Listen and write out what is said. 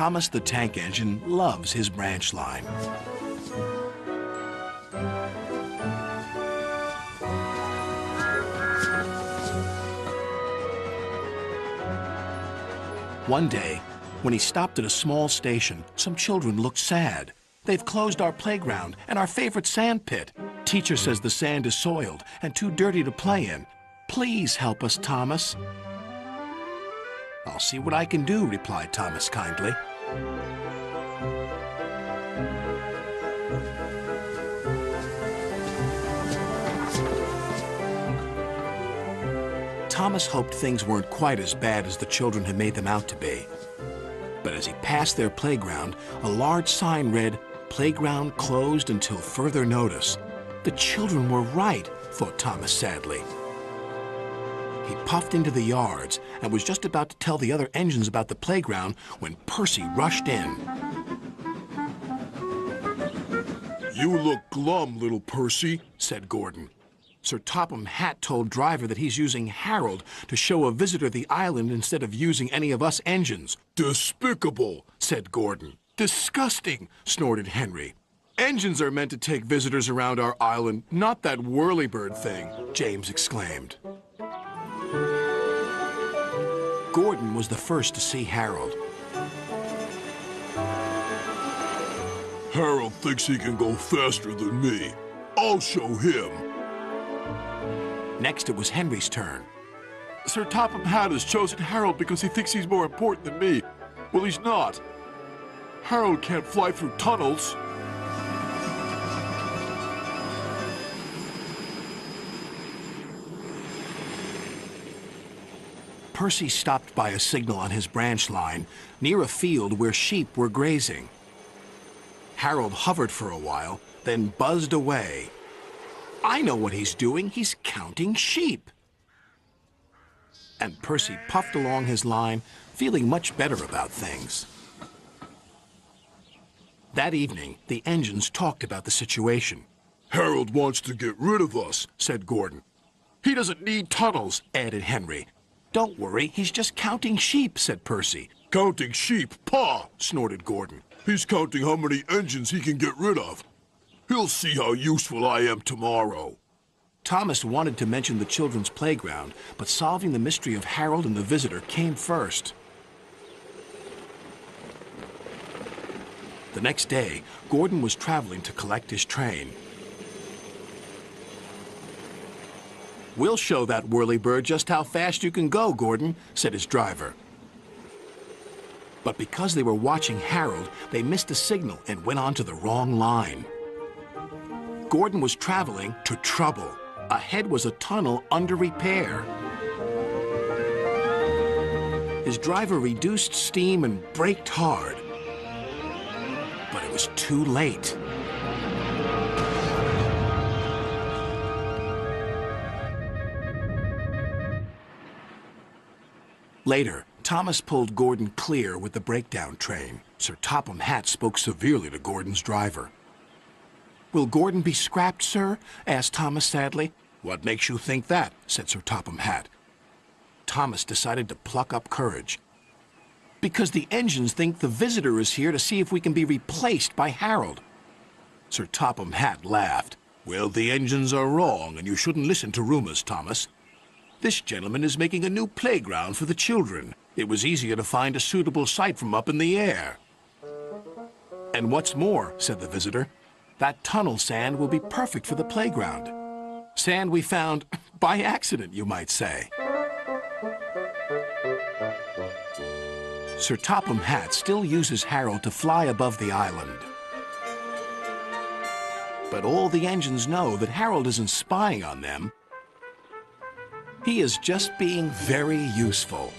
Thomas the Tank Engine loves his branch line. One day, when he stopped at a small station, some children looked sad. They've closed our playground and our favorite sand pit. Teacher says the sand is soiled and too dirty to play in. Please help us, Thomas. I'll see what I can do, replied Thomas kindly. Thomas hoped things weren't quite as bad as the children had made them out to be. But as he passed their playground, a large sign read, "Playground closed until further notice." The children were right, thought Thomas sadly. He puffed into the yards and was just about to tell the other engines about the playground when Percy rushed in. "You look glum, little Percy," said Gordon. Sir Topham Hatt told Driver that he's using Harold to show a visitor the island instead of using any of us engines. "Despicable," said Gordon. "Disgusting," snorted Henry. "Engines are meant to take visitors around our island, not that whirlybird thing," James exclaimed. Gordon was the first to see Harold. "Harold thinks he can go faster than me. I'll show him." Next, it was Henry's turn. "Sir Topham Hatt has chosen Harold because he thinks he's more important than me. Well, he's not. Harold can't fly through tunnels." Percy stopped by a signal on his branch line near a field where sheep were grazing. Harold hovered for a while, then buzzed away. "I know what he's doing. He's counting sheep." And Percy puffed along his line, feeling much better about things. That evening, the engines talked about the situation. "Harold wants to get rid of us," said Gordon. "He doesn't need tunnels," added Henry. "Don't worry, he's just counting sheep," said Percy. "Counting sheep? Pah!" snorted Gordon. "He's counting how many engines he can get rid of. He'll see how useful I am tomorrow." Thomas wanted to mention the children's playground, but solving the mystery of Harold and the visitor came first. The next day, Gordon was traveling to collect his train. "We'll show that whirlybird just how fast you can go, Gordon," said his driver. But because they were watching Harold, they missed a signal and went onto the wrong line. Gordon was traveling to trouble. Ahead was a tunnel under repair. His driver reduced steam and braked hard. But it was too late. Later, Thomas pulled Gordon clear with the breakdown train. Sir Topham Hatt spoke severely to Gordon's driver. "Will Gordon be scrapped, sir?" asked Thomas sadly. "What makes you think that?" said Sir Topham Hatt. Thomas decided to pluck up courage. "Because the engines think the visitor is here to see if we can be replaced by Harold." Sir Topham Hatt laughed. "Well, the engines are wrong, and you shouldn't listen to rumors, Thomas. This gentleman is making a new playground for the children. It was easier to find a suitable site from up in the air." "And what's more," said the visitor, "that tunnel sand will be perfect for the playground. Sand we found by accident, you might say." Sir Topham Hatt still uses Harold to fly above the island. But all the engines know that Harold isn't spying on them. He is just being very useful.